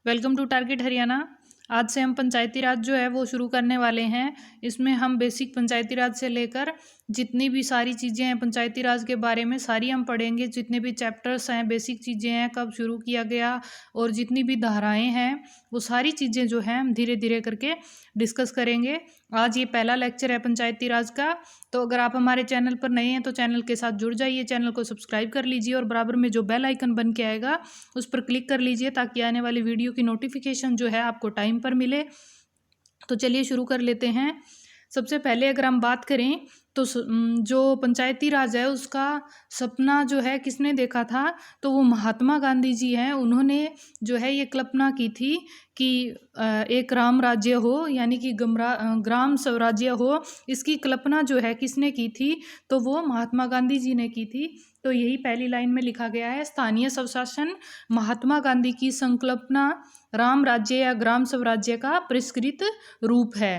Welcome to target Haryana. आज से हम पंचायती राज जो है वो शुरू करने वाले हैं। इसमें हम बेसिक पंचायती राज से लेकर जितनी भी सारी चीज़ें हैं पंचायती राज के बारे में सारी हम पढ़ेंगे। जितने भी चैप्टर्स हैं, बेसिक चीज़ें हैं, कब शुरू किया गया और जितनी भी धाराएं हैं वो सारी चीज़ें जो हैं हम धीरे धीरे करके डिस्कस करेंगे। आज ये पहला लेक्चर है पंचायती राज का। तो अगर आप हमारे चैनल पर नए हैं तो चैनल के साथ जुड़ जाइए, चैनल को सब्सक्राइब कर लीजिए और बराबर में जो बेल आइकन बन के आएगा उस पर क्लिक कर लीजिए ताकि आने वाली वीडियो की नोटिफिकेशन जो है आपको टाइम पर मिले। तो चलिए शुरू कर लेते हैं। सबसे पहले अगर हम बात करें तो जो पंचायती राज है उसका सपना जो है किसने देखा था, तो वो महात्मा गांधी जी हैं। उन्होंने जो है ये कल्पना की थी कि एक राम राज्य हो, यानी कि ग्राम स्वराज्य हो। इसकी कल्पना जो है किसने की थी, तो वो महात्मा गांधी जी ने की थी। तो यही पहली लाइन में लिखा गया है, स्थानीय स्वशासन महात्मा गांधी की संकल्पना राम राज्य या ग्राम स्वराज्य का परिष्कृत रूप है।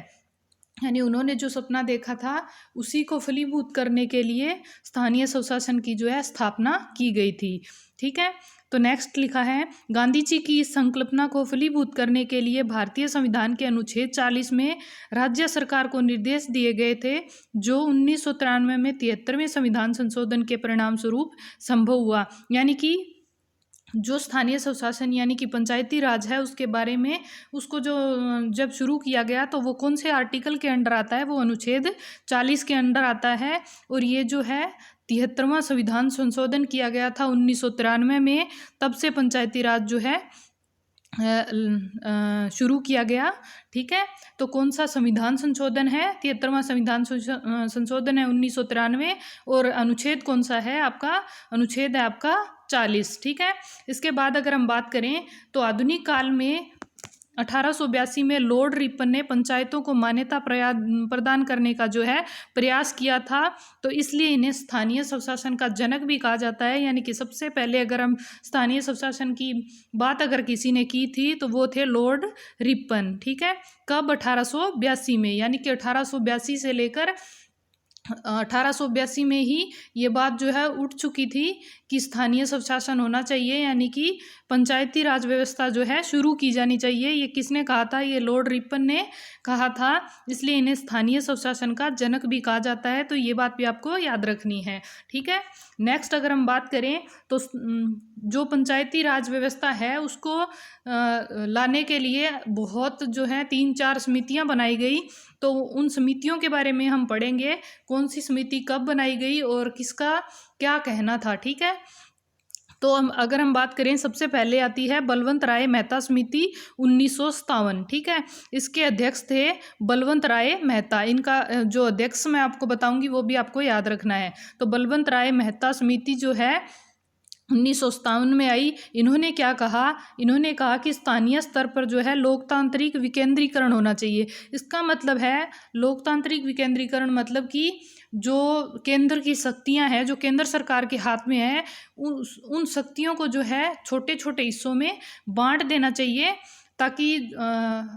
यानी उन्होंने जो सपना देखा था उसी को फलीभूत करने के लिए स्थानीय स्वशासन की जो है स्थापना की गई थी। ठीक है, तो नेक्स्ट लिखा है, गांधी जी की इस संकल्पना को फलीभूत करने के लिए भारतीय संविधान के अनुच्छेद 40 में राज्य सरकार को निर्देश दिए गए थे, जो 1993 में 73वें संविधान संशोधन के परिणाम स्वरूप संभव हुआ। यानी कि जो स्थानीय स्वशासन यानी कि पंचायती राज है उसके बारे में उसको जो जब शुरू किया गया तो वो कौन से आर्टिकल के अंडर आता है, वो अनुच्छेद 40 के अंडर आता है। और ये जो है 73वां संविधान संशोधन किया गया था 1993 में। तब से पंचायती राज जो है शुरू किया गया। ठीक है, तो कौन सा संविधान संशोधन है, 73वां संविधान संशोधन है 1993। और अनुच्छेद कौन सा है आपका, अनुच्छेद है आपका 40। ठीक है, इसके बाद अगर हम बात करें तो आधुनिक काल में 1882 में लॉर्ड रिपन ने पंचायतों को मान्यता प्रदान करने का जो है प्रयास किया था। तो इसलिए इन्हें स्थानीय स्वशासन का जनक भी कहा जाता है। यानी कि सबसे पहले अगर हम स्थानीय स्वशासन की बात अगर किसी ने की थी तो वो थे लॉर्ड रिपन। ठीक है, कब, 1882 में। यानी कि 1882 से लेकर 1882 में ही ये बात जो है उठ चुकी थी कि स्थानीय स्वशासन होना चाहिए, यानी कि पंचायती राज व्यवस्था जो है शुरू की जानी चाहिए। ये किसने कहा था, ये लॉर्ड रिपन ने कहा था। इसलिए इन्हें स्थानीय स्वशासन का जनक भी कहा जाता है। तो ये बात भी आपको याद रखनी है। ठीक है, नेक्स्ट अगर हम बात करें तो जो पंचायती राज व्यवस्था है उसको लाने के लिए बहुत जो है 3-4 समितियां बनाई गई। तो उन समितियों के बारे में हम पढ़ेंगे, कौन सी समिति कब बनाई गई और किसका क्या कहना था। ठीक है, तो अगर हम बात करें सबसे पहले आती है बलवंत राय मेहता समिति 1957। ठीक है, इसके अध्यक्ष थे बलवंत राय मेहता। इनका जो अध्यक्ष मैं आपको बताऊंगी वो भी आपको याद रखना है। तो बलवंत राय मेहता समिति जो है 1957 में आई। इन्होंने क्या कहा, इन्होंने कहा कि स्थानीय स्तर पर जो है लोकतांत्रिक विकेंद्रीकरण होना चाहिए। इसका मतलब है लोकतांत्रिक विकेंद्रीकरण मतलब कि जो केंद्र की शक्तियां हैं, जो केंद्र सरकार के हाथ में है, उन शक्तियों को जो है छोटे छोटे हिस्सों में बांट देना चाहिए, ताकि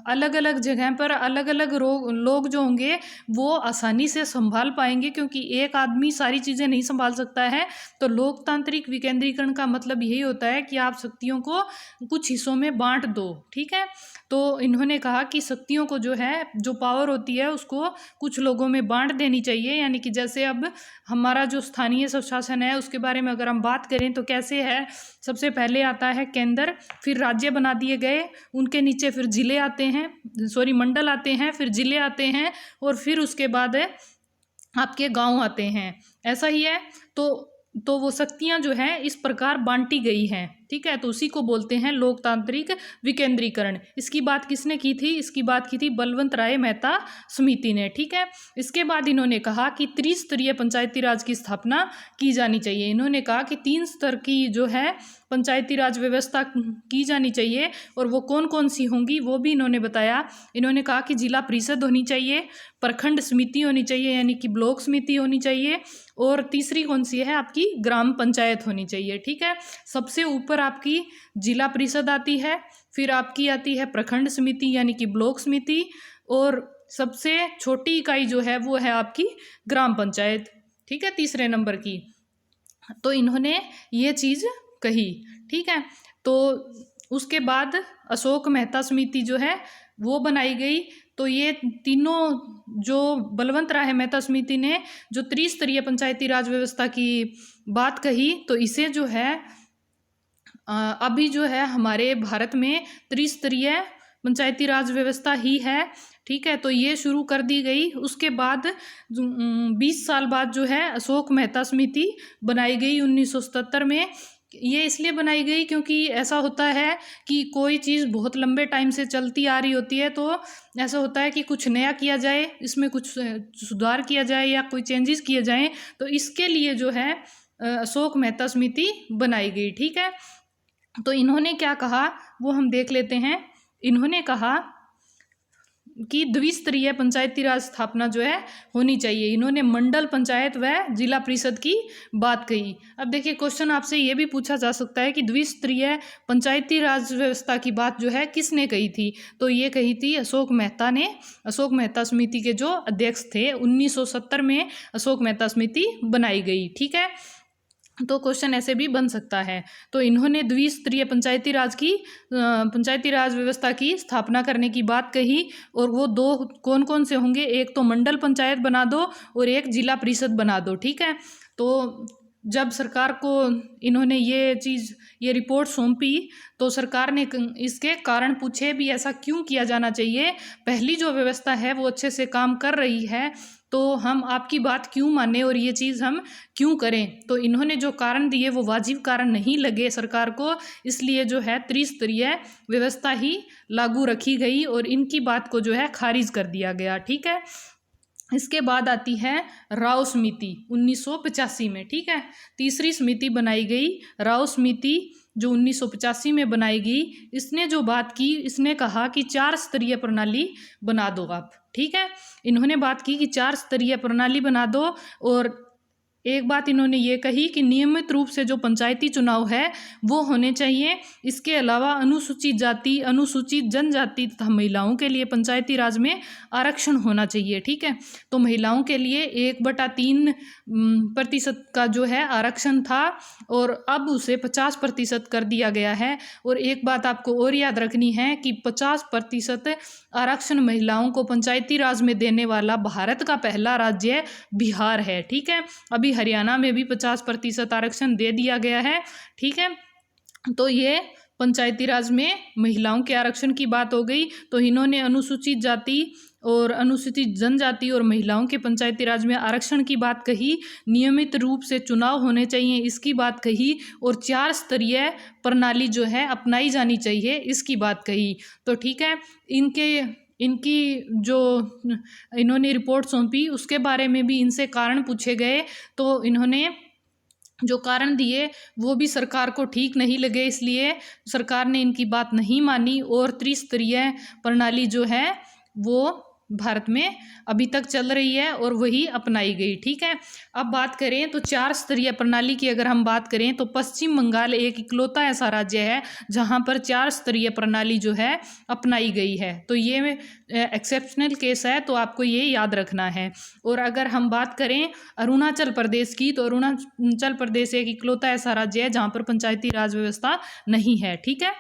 अलग अलग जगह पर अलग अलग लोग जो होंगे वो आसानी से संभाल पाएंगे, क्योंकि एक आदमी सारी चीज़ें नहीं संभाल सकता है। तो लोकतांत्रिक विकेंद्रीकरण का मतलब यही होता है कि आप शक्तियों को कुछ हिस्सों में बांट दो। ठीक है, तो इन्होंने कहा कि शक्तियों को जो है, जो पावर होती है उसको कुछ लोगों में बांट देनी चाहिए। यानी कि जैसे अब हमारा जो स्थानीय स्वशासन है उसके बारे में अगर हम बात करें तो कैसे है, सबसे पहले आता है केंद्र, फिर राज्य बना दिए गए, उनके नीचे फिर जिले आते हैं, मंडल आते हैं, फिर जिले आते हैं, और फिर उसके बाद आपके गांव आते हैं। ऐसा ही है। तो वो शक्तियां जो हैं इस प्रकार बांटी गई हैं। ठीक है, तो उसी को बोलते हैं लोकतांत्रिक विकेंद्रीकरण। इसकी बात किसने की थी, इसकी बात की थी बलवंत राय मेहता समिति ने। ठीक है, इसके बाद इन्होंने कहा कि त्रिस्तरीय पंचायती राज की स्थापना की जानी चाहिए। इन्होंने कहा कि 3 स्तर की जो है पंचायती राज व्यवस्था की जानी चाहिए, और वो कौन कौन सी होंगी वो भी इन्होंने बताया। इन्होंने कहा कि जिला परिषद होनी चाहिए, प्रखंड समिति होनी चाहिए यानी कि ब्लॉक समिति होनी चाहिए, और तीसरी कौन सी है आपकी, ग्राम पंचायत होनी चाहिए। ठीक है, सबसे ऊपर आपकी जिला परिषद आती है, फिर आपकी आती है प्रखंड समिति यानी कि ब्लॉक समिति, और सबसे छोटी इकाई जो है वो है आपकी ग्राम पंचायत। ठीक है, तीसरे नंबर की। तो इन्होंने ये चीज़ कही। ठीक है, तो उसके बाद अशोक मेहता समिति जो है वो बनाई गई। तो ये तीनों जो बलवंत राय मेहता समिति ने जो त्रिस्तरीय पंचायती राज व्यवस्था की बात कही, तो इसे जो है अभी जो है हमारे भारत में त्रिस्तरीय पंचायती राज व्यवस्था ही है, ठीक है। तो ये शुरू कर दी गई। उसके बाद 20 साल बाद जो है अशोक मेहता समिति बनाई गई 1977 में। ये इसलिए बनाई गई क्योंकि ऐसा होता है कि कोई चीज़ बहुत लंबे टाइम से चलती आ रही होती है, तो ऐसा होता है कि कुछ नया किया जाए, इसमें कुछ सुधार किया जाए या कोई चेंजेस किए जाएं, तो इसके लिए जो है अशोक मेहता समिति बनाई गई, ठीक है। तो इन्होंने क्या कहा वो हम देख लेते हैं। इन्होंने कहा कि द्विस्तरीय पंचायती राज स्थापना जो है होनी चाहिए। इन्होंने मंडल पंचायत व जिला परिषद की बात कही। अब देखिए क्वेश्चन आपसे ये भी पूछा जा सकता है कि द्विस्तरीय पंचायती राज व्यवस्था की बात जो है किसने कही थी, तो ये कही थी अशोक मेहता ने। अशोक मेहता समिति के जो अध्यक्ष थे 1970 में अशोक मेहता समिति बनाई गई, ठीक है। तो क्वेश्चन ऐसे भी बन सकता है। तो इन्होंने द्विस्तरीय पंचायती राज व्यवस्था की स्थापना करने की बात कही, और वो दो कौन कौन से होंगे, एक तो मंडल पंचायत बना दो और एक जिला परिषद बना दो, ठीक है। तो जब सरकार को इन्होंने ये रिपोर्ट सौंपी, तो सरकार ने इसके कारण पूछे भी, ऐसा क्यों किया जाना चाहिए, पहली जो व्यवस्था है वो अच्छे से काम कर रही है, तो हम आपकी बात क्यों माने और ये चीज़ हम क्यों करें। तो इन्होंने जो कारण दिए वो वाजिब कारण नहीं लगे सरकार को, इसलिए जो है त्रिस्तरीय व्यवस्था ही लागू रखी गई और इनकी बात को जो है खारिज कर दिया गया, ठीक है। इसके बाद आती है राव समिति 1985 में, ठीक है। तीसरी समिति बनाई गई राव समिति जो 1985 में बनाई गई। इसने जो बात की, इसने कहा कि 4 स्तरीय प्रणाली बना दो आप, ठीक है। इन्होंने बात की कि 4 स्तरीय प्रणाली बना दो, और एक बात इन्होंने ये कही कि नियमित रूप से जो पंचायती चुनाव है वो होने चाहिए। इसके अलावा अनुसूचित जाति, अनुसूचित जनजाति तथा महिलाओं के लिए पंचायती राज में आरक्षण होना चाहिए, ठीक है। तो महिलाओं के लिए 1/3% का जो है आरक्षण था, और अब उसे 50% कर दिया गया है। और एक बात आपको और याद रखनी है कि 50% आरक्षण महिलाओं को पंचायती राज में देने वाला भारत का पहला राज्य बिहार है, ठीक है। अभी हरियाणा में भी 50% आरक्षण दे दिया गया है, ठीक है। तो ये पंचायती राज में महिलाओं के आरक्षण की बात हो गई। तो इन्होंने अनुसूचित जाति और अनुसूचित जनजाति और महिलाओं के पंचायती राज में आरक्षण की बात कही, नियमित रूप से चुनाव होने चाहिए इसकी बात कही, और 4 स्तरीय प्रणाली जो है अपनाई जानी चाहिए इसकी बात कही। तो ठीक है, इनकी जो इन्होंने रिपोर्ट सौंपी उसके बारे में भी इनसे कारण पूछे गए, तो इन्होंने जो कारण दिए वो भी सरकार को ठीक नहीं लगे, इसलिए सरकार ने इनकी बात नहीं मानी और त्रिस्तरीय प्रणाली जो है वो भारत में अभी तक चल रही है और वही अपनाई गई, ठीक है। अब बात करें तो 4 स्तरीय प्रणाली की अगर हम बात करें तो पश्चिम बंगाल एक इकलौता ऐसा राज्य है जहां पर 4 स्तरीय प्रणाली जो है अपनाई गई है। तो ये एक्सेप्शनल केस है, तो आपको ये याद रखना है। और अगर हम बात करें अरुणाचल प्रदेश की, तो अरुणाचल प्रदेश एक इकलौता ऐसा राज्य है जहाँ पर पंचायती राज व्यवस्था नहीं है, ठीक है।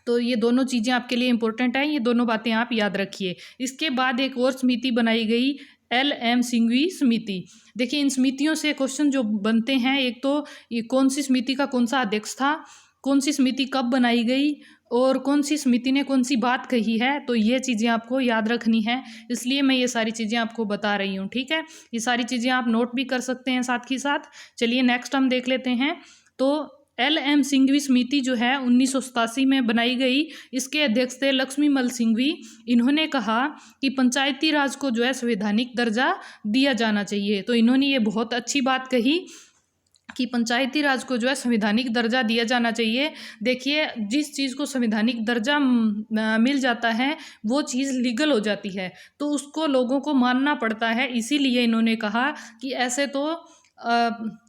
तो ये दोनों चीज़ें आपके लिए इंपॉर्टेंट हैं, ये दोनों बातें आप याद रखिए। इसके बाद एक और समिति बनाई गई LM सिंघवी समिति। देखिए इन समितियों से क्वेश्चन जो बनते हैं, एक तो ये कौन सी समिति का कौन सा अध्यक्ष था, कौन सी समिति कब बनाई गई और कौन सी समिति ने कौन सी बात कही है, तो ये चीज़ें आपको याद रखनी है, इसलिए मैं ये सारी चीज़ें आपको बता रही हूँ, ठीक है। ये सारी चीज़ें आप नोट भी कर सकते हैं साथ ही साथ। चलिए नेक्स्ट हम देख लेते हैं। तो LM सिंघवी समिति जो है 1987 में बनाई गई, इसके अध्यक्ष थे लक्ष्मीमल सिंघवी। इन्होंने कहा कि पंचायती राज को जो है संवैधानिक दर्जा दिया जाना चाहिए। तो इन्होंने ये बहुत अच्छी बात कही कि पंचायती राज को जो है संवैधानिक दर्जा दिया जाना चाहिए। देखिए जिस चीज़ को संवैधानिक दर्जा मिल जाता है वो चीज़ लीगल हो जाती है, तो उसको लोगों को मानना पड़ता है। इसीलिए इन्होंने कहा कि ऐसे तो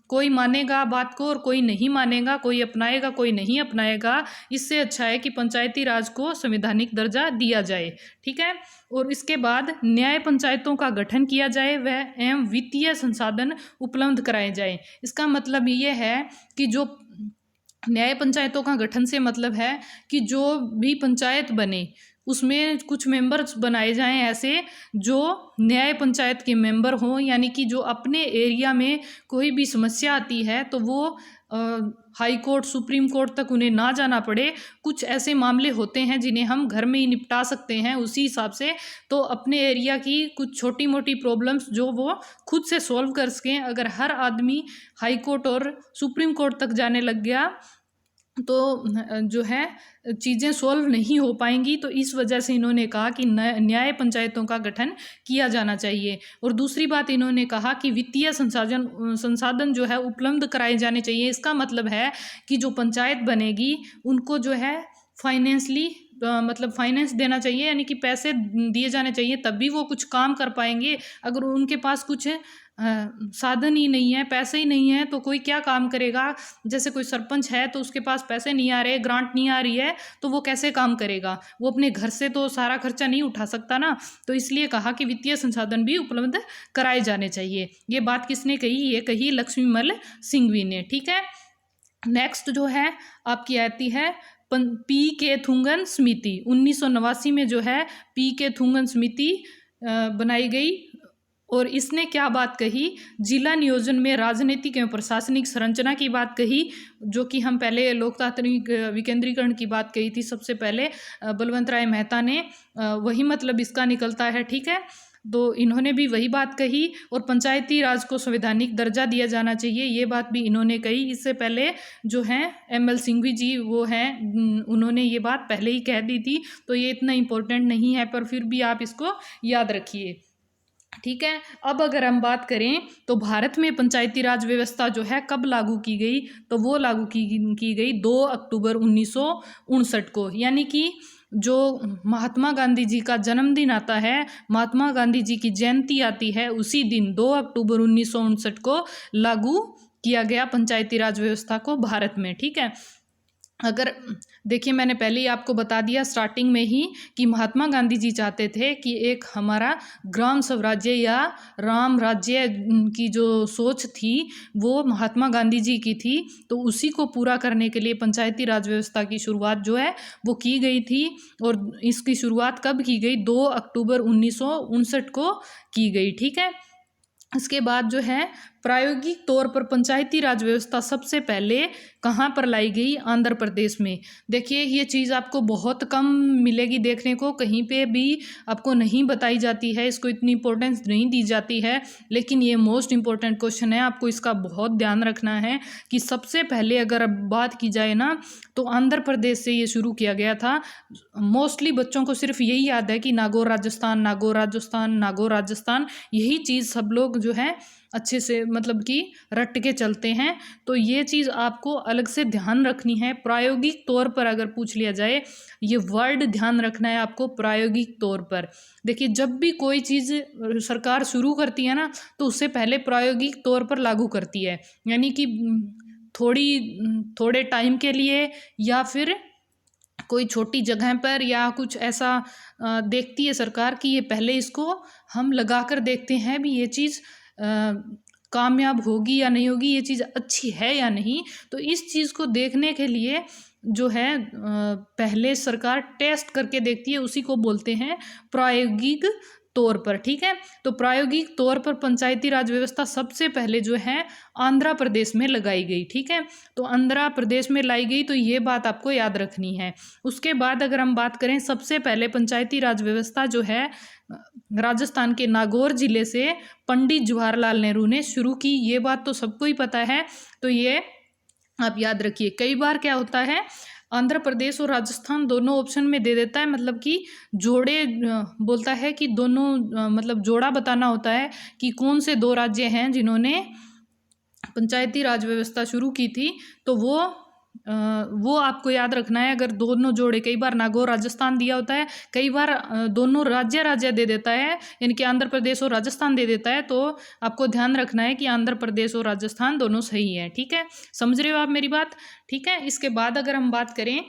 कोई मानेगा बात को और कोई नहीं मानेगा, कोई अपनाएगा कोई नहीं अपनाएगा, इससे अच्छा है कि पंचायती राज को संवैधानिक दर्जा दिया जाए, ठीक है। और इसके बाद न्याय पंचायतों का गठन किया जाए वह एवं वित्तीय संसाधन उपलब्ध कराए जाए। इसका मतलब ये है कि जो न्याय पंचायतों का गठन से मतलब है कि जो भी पंचायत बने उसमें कुछ मेंबर्स बनाए जाएं ऐसे जो न्याय पंचायत के मेंबर हों, यानी कि जो अपने एरिया में कोई भी समस्या आती है तो वो हाई कोर्ट सुप्रीम कोर्ट तक उन्हें ना जाना पड़े। कुछ ऐसे मामले होते हैं जिन्हें हम घर में ही निपटा सकते हैं उसी हिसाब से, तो अपने एरिया की कुछ छोटी मोटी प्रॉब्लम्स जो वो खुद से सॉल्व कर सकें। अगर हर आदमी हाई कोर्ट और सुप्रीम कोर्ट तक जाने लग गया तो जो है चीज़ें सॉल्व नहीं हो पाएंगी। तो इस वजह से इन्होंने कहा कि न्याय पंचायतों का गठन किया जाना चाहिए। और दूसरी बात इन्होंने कहा कि वित्तीय संसाधन जो है उपलब्ध कराए जाने चाहिए। इसका मतलब है कि जो पंचायत बनेगी उनको जो है फाइनेंशली मतलब फाइनेंस देना चाहिए, यानी कि पैसे दिए जाने चाहिए, तभी वो कुछ काम कर पाएंगे। अगर उनके पास कुछ साधन ही नहीं है, पैसे ही नहीं है, तो कोई क्या काम करेगा। जैसे कोई सरपंच है तो उसके पास पैसे नहीं आ रहे, ग्रांट नहीं आ रही है, तो वो कैसे काम करेगा। वो अपने घर से तो सारा खर्चा नहीं उठा सकता ना। तो इसलिए कहा कि वित्तीय संसाधन भी उपलब्ध कराए जाने चाहिए। ये बात किसने कही, ये कही लक्ष्मीमल सिंघवी ने। ठीक है, नेक्स्ट जो है आपकी आती है पी के थुंगन समिति। 1989 में जो है पी के थुंगन समिति बनाई गई और इसने क्या बात कही, जिला नियोजन में राजनीतिक एवं प्रशासनिक संरचना की बात कही, जो कि हम पहले लोकतांत्रिक विकेंद्रीकरण की बात कही थी सबसे पहले बलवंत राय मेहता ने, वही मतलब इसका निकलता है। ठीक है, तो इन्होंने भी वही बात कही। और पंचायती राज को संवैधानिक दर्जा दिया जाना चाहिए, ये बात भी इन्होंने कही। इससे पहले जो हैं एम.एल. सिंघवी जी वो हैं, उन्होंने ये बात पहले ही कह दी थी, तो ये इतना इम्पोर्टेंट नहीं है, पर फिर भी आप इसको याद रखिए। ठीक है, अब अगर हम बात करें तो भारत में पंचायती राज व्यवस्था जो है कब लागू की गई, तो वो लागू की गई 2 अक्टूबर 1959 को, यानी कि जो महात्मा गांधी जी का जन्मदिन आता है, महात्मा गांधी जी की जयंती आती है, उसी दिन 2 अक्टूबर 1959 को लागू किया गया पंचायती राज व्यवस्था को भारत में। ठीक है, अगर देखिए मैंने पहले ही आपको बता दिया स्टार्टिंग में ही कि महात्मा गांधी जी चाहते थे कि एक हमारा ग्राम स्वराज्य या राम राज्य की जो सोच थी वो महात्मा गांधी जी की थी, तो उसी को पूरा करने के लिए पंचायती राज व्यवस्था की शुरुआत जो है वो की गई थी। और इसकी शुरुआत कब की गई, 2 अक्टूबर 1959 को की गई। ठीक है, इसके बाद जो है प्रायोगिक तौर पर पंचायती राज व्यवस्था सबसे पहले कहाँ पर लाई गई, आंध्र प्रदेश में। देखिए ये चीज़ आपको बहुत कम मिलेगी देखने को, कहीं पे भी आपको नहीं बताई जाती है, इसको इतनी इंपॉर्टेंस नहीं दी जाती है, लेकिन ये मोस्ट इम्पोर्टेंट क्वेश्चन है, आपको इसका बहुत ध्यान रखना है कि सबसे पहले अगर अब बात की जाए ना तो आंध्र प्रदेश से ये शुरू किया गया था। मोस्टली बच्चों को सिर्फ यही याद है कि नागौर राजस्थान, नागौर राजस्थान, नागौर राजस्थान, यही चीज़ सब लोग जो है अच्छे से मतलब कि रट के चलते हैं। तो ये चीज़ आपको अलग से ध्यान रखनी है। प्रायोगिक तौर पर अगर पूछ लिया जाए, ये वर्ड ध्यान रखना है आपको, प्रायोगिक तौर पर। देखिए जब भी कोई चीज़ सरकार शुरू करती है ना तो उससे पहले प्रायोगिक तौर पर लागू करती है, यानी कि थोड़े टाइम के लिए या फिर कोई छोटी जगह पर या कुछ ऐसा देखती है सरकार कि ये पहले इसको हम लगा कर देखते हैं भी ये चीज़ कामयाब होगी या नहीं होगी, ये चीज़ अच्छी है या नहीं। तो इस चीज़ को देखने के लिए जो है पहले सरकार टेस्ट करके देखती है, उसी को बोलते हैं प्रायोगिक तौर पर। ठीक है, तो प्रायोगिक तौर पर पंचायती राज व्यवस्था सबसे पहले जो है आंध्र प्रदेश में लगाई गई। ठीक है, तो आंध्र प्रदेश में लाई गई, तो ये बात आपको याद रखनी है। उसके बाद अगर हम बात करें, सबसे पहले पंचायती राज व्यवस्था जो है राजस्थान के नागौर जिले से पंडित जवाहरलाल नेहरू ने शुरू की, ये बात तो सबको ही पता है, तो ये आप याद रखिए। कई बार क्या होता है आंध्र प्रदेश और राजस्थान दोनों ऑप्शन में दे देता है, मतलब कि जोड़े बोलता है कि दोनों मतलब जोड़ा बताना होता है कि कौन से दो राज्य हैं जिन्होंने पंचायती राज व्यवस्था शुरू की थी, तो वो आपको याद रखना है। अगर दोनों जोड़े, कई बार नागौर राजस्थान दिया होता है, कई बार दोनों राज्य दे देता है, यानी कि आंध्र प्रदेश और राजस्थान दे देता है, तो आपको ध्यान रखना है कि आंध्र प्रदेश और राजस्थान दोनों सही है। ठीक है, समझ रहे हो आप मेरी बात। ठीक है, इसके बाद अगर हम बात करें,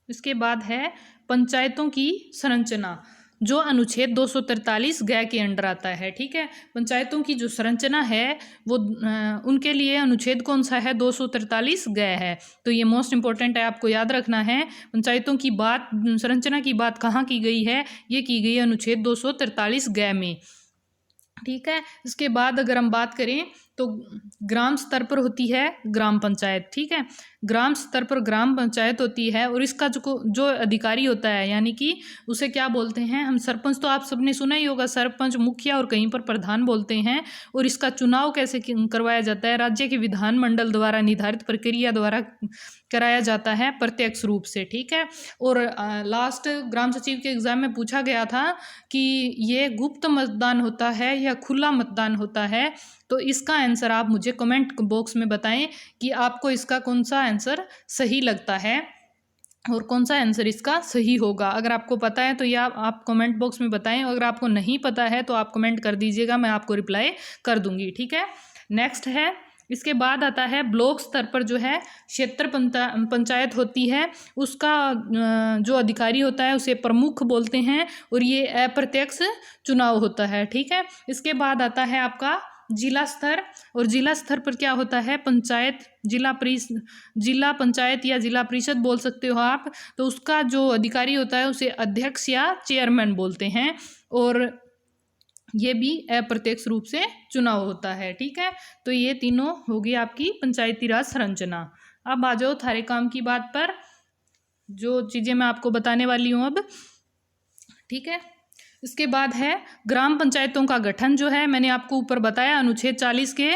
इसके बाद है पंचायतों की संरचना। जो अनुच्छेद 243 ग के अंडर आता है। ठीक है, पंचायतों की जो संरचना है वो उनके लिए अनुच्छेद कौन सा है, 243 ग है। तो ये मोस्ट इंपॉर्टेंट है, आपको याद रखना है। पंचायतों की बात, संरचना की बात कहाँ की गई है, ये की गई है अनुच्छेद 243 ग में। ठीक है, इसके बाद अगर हम बात करें तो ग्राम स्तर पर होती है ग्राम पंचायत। ठीक है, ग्राम स्तर पर ग्राम पंचायत होती है और इसका जो अधिकारी होता है, यानी कि उसे क्या बोलते हैं हम, सरपंच। तो आप सबने सुना ही होगा, सरपंच, मुखिया और कहीं पर प्रधान बोलते हैं। और इसका चुनाव कैसे करवाया जाता है, राज्य के विधानमंडल द्वारा निर्धारित प्रक्रिया द्वारा कराया जाता है, प्रत्यक्ष रूप से। ठीक है, और लास्ट ग्राम सचिव के एग्जाम में पूछा गया था कि ये गुप्त मतदान होता है या खुला मतदान होता है। तो इसका आंसर आप मुझे कमेंट बॉक्स में बताएं कि आपको इसका कौन सा आंसर सही लगता है और कौन सा आंसर इसका सही होगा। अगर आपको पता है तो यह आप कमेंट बॉक्स में बताएं, अगर आपको नहीं पता है तो आप कमेंट कर दीजिएगा, मैं आपको रिप्लाई कर दूंगी। ठीक है, नेक्स्ट है, इसके बाद आता है ब्लॉक स्तर पर जो है क्षेत्र पंचायत होती है, उसका जो अधिकारी होता है उसे प्रमुख बोलते हैं और ये अप्रत्यक्ष चुनाव होता है। ठीक है, इसके बाद आता है आपका जिला स्तर, और जिला स्तर पर क्या होता है, पंचायत, जिला पंचायत या जिला परिषद बोल सकते हो आप। तो उसका जो अधिकारी होता है उसे अध्यक्ष या चेयरमैन बोलते हैं और ये भी अप्रत्यक्ष रूप से चुनाव होता है। ठीक है, तो ये तीनों होगी आपकी पंचायती राज संरचना। अब आ जाओ थारे काम की बात पर, जो चीज़ें मैं आपको बताने वाली हूँ अब। ठीक है, इसके बाद है ग्राम पंचायतों का गठन, जो है मैंने आपको ऊपर बताया अनुच्छेद 40 के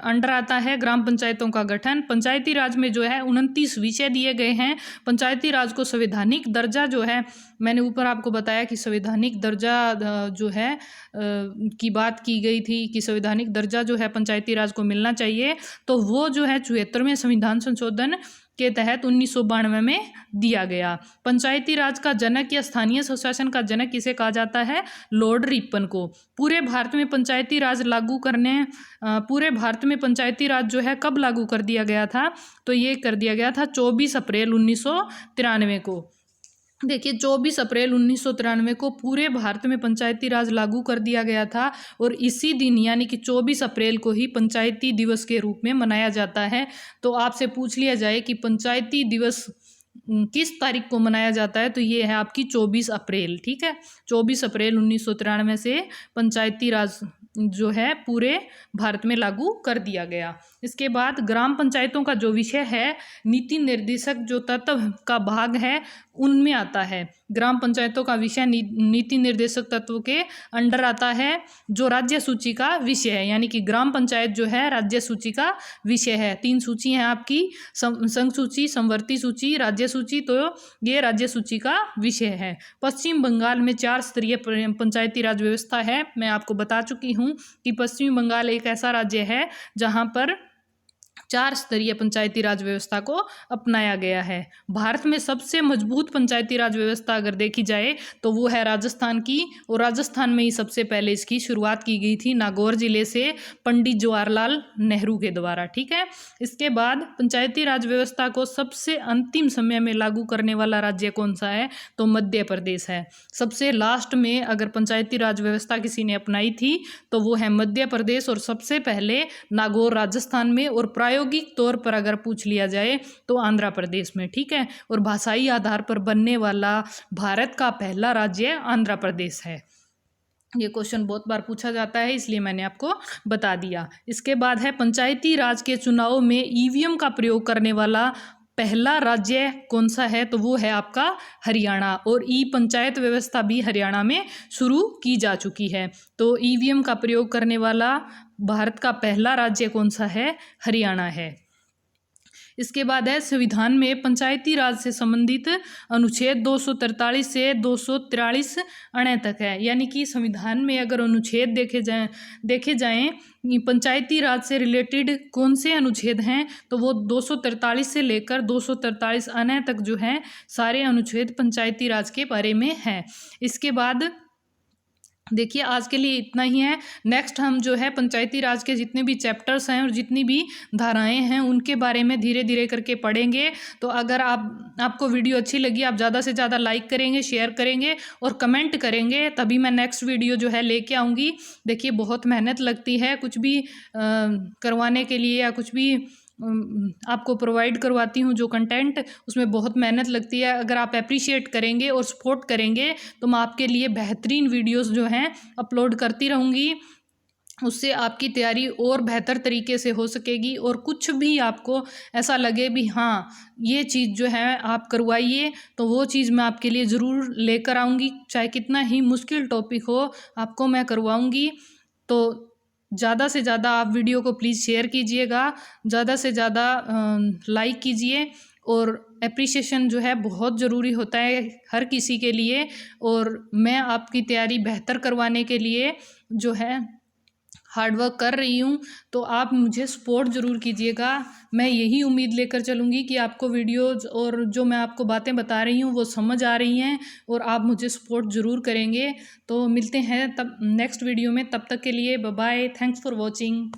अंडर आता है ग्राम पंचायतों का गठन। पंचायती राज में जो है 29 विषय दिए गए हैं। पंचायती राज को संवैधानिक दर्जा जो है, मैंने ऊपर आपको बताया कि संवैधानिक दर्जा जो है की बात की गई थी कि संवैधानिक दर्जा जो है पंचायती राज को मिलना चाहिए। तो वो जो है 74वें संविधान संशोधन के तहत 1992 में दिया गया। पंचायती राज का जनक या स्थानीय स्वशासन का जनक किसे कहा जाता है, लॉर्ड रिपन को। पूरे भारत में पंचायती राज लागू करने, पूरे भारत में पंचायती राज जो है कब लागू कर दिया गया था, तो ये कर दिया गया था 24 अप्रैल 1993 को। देखिए 24 अप्रैल 1993 को पूरे भारत में पंचायती राज लागू कर दिया गया था और इसी दिन यानी कि 24 अप्रैल को ही पंचायती दिवस के रूप में मनाया जाता है। तो आपसे पूछ लिया जाए कि पंचायती दिवस किस तारीख को मनाया जाता है, तो ये है आपकी 24 अप्रैल। ठीक है, 24 अप्रैल 1993 से पंचायती राज जो है पूरे भारत में लागू कर दिया गया। इसके बाद ग्राम पंचायतों का जो विषय है, नीति निर्देशक जो तत्व का भाग है उनमें आता है। ग्राम पंचायतों का विषय नीति निर्देशक तत्व के अंडर आता है, जो राज्य सूची का विषय है, यानी कि ग्राम पंचायत जो है राज्य सूची का विषय है। 3 सूची है आपकी, संघ सूची, समवर्ती सूची, राज्य सूची। तो ये राज्य सूची का विषय है। पश्चिम बंगाल में 4 स्तरीय पंचायती राज व्यवस्था है। मैं आपको बता चुकी हूँ कि पश्चिम बंगाल एक ऐसा राज्य है जहाँ पर 4 स्तरीय पंचायती राज व्यवस्था को अपनाया गया है। भारत में सबसे मजबूत पंचायती राज व्यवस्था अगर देखी जाए तो वो है राजस्थान की, और राजस्थान में ही सबसे पहले इसकी शुरुआत की गई थी नागौर जिले से पंडित जवाहरलाल नेहरू के द्वारा। ठीक है, इसके बाद पंचायती राज व्यवस्था को सबसे अंतिम समय में लागू करने वाला राज्य कौन सा है, तो मध्य प्रदेश है। सबसे लास्ट में अगर पंचायती राज व्यवस्था किसी ने अपनाई थी तो वो है मध्य प्रदेश, और सबसे पहले नागौर राजस्थान में, और प्रायोगिक तौर पर अगर पूछ लिया जाए तो आंध्र प्रदेश में। ठीक है, और भाषाई आधार पर बनने वाला भारत का पहला राज्य आंध्र प्रदेश है। ये क्वेश्चन बहुत बार पूछा जाता है, इसलिए मैंने आपको बता दिया। इसके बाद है पंचायती राज के चुनाव में ईवीएम का प्रयोग करने वाला पहला राज्य कौन सा है, तो वो है आपका हरियाणा, और ई पंचायत व्यवस्था भी हरियाणा में शुरू की जा चुकी है। तो ईवीएम का प्रयोग करने वाला भारत का पहला राज्य कौन सा है, हरियाणा है। इसके बाद है संविधान में पंचायती राज से संबंधित अनुच्छेद 243 से 243 अणे तक है, यानी कि संविधान में अगर अनुच्छेद देखे जाएं पंचायती राज से रिलेटेड कौन से अनुच्छेद हैं, तो वो 243 से लेकर 243 अणे तक जो हैं सारे अनुच्छेद पंचायती राज के बारे में हैं। इसके बाद देखिए आज के लिए इतना ही है। नेक्स्ट हम जो है पंचायती राज के जितने भी चैप्टर्स हैं और जितनी भी धाराएं हैं उनके बारे में धीरे धीरे करके पढ़ेंगे। तो अगर आपको वीडियो अच्छी लगी, आप ज़्यादा से ज़्यादा लाइक करेंगे, शेयर करेंगे और कमेंट करेंगे, तभी मैं नेक्स्ट वीडियो जो है लेके आऊँगी। देखिए बहुत मेहनत लगती है कुछ भी करवाने के लिए, या कुछ भी आपको प्रोवाइड करवाती हूँ जो कंटेंट, उसमें बहुत मेहनत लगती है। अगर आप अप्रिशिएट करेंगे और सपोर्ट करेंगे तो मैं आपके लिए बेहतरीन वीडियोस जो हैं अपलोड करती रहूँगी। उससे आपकी तैयारी और बेहतर तरीके से हो सकेगी। और कुछ भी आपको ऐसा लगे भी हाँ ये चीज़ जो है आप करवाइए, तो वो चीज़ मैं आपके लिए ज़रूर लेकर आऊँगी, चाहे कितना ही मुश्किल टॉपिक हो आपको मैं करवाऊँगी। तो ज़्यादा से ज़्यादा आप वीडियो को प्लीज़ शेयर कीजिएगा, ज़्यादा से ज़्यादा लाइक कीजिए। और एप्रिसिएशन जो है बहुत ज़रूरी होता है हर किसी के लिए। और मैं आपकी तैयारी बेहतर करवाने के लिए जो है हार्ड वर्क कर रही हूँ, तो आप मुझे सपोर्ट ज़रूर कीजिएगा। मैं यही उम्मीद लेकर चलूँगी कि आपको वीडियोज़ और जो मैं आपको बातें बता रही हूँ वो समझ आ रही हैं और आप मुझे सपोर्ट ज़रूर करेंगे। तो मिलते हैं तब नेक्स्ट वीडियो में, तब तक के लिए bye bye, thanks for watching.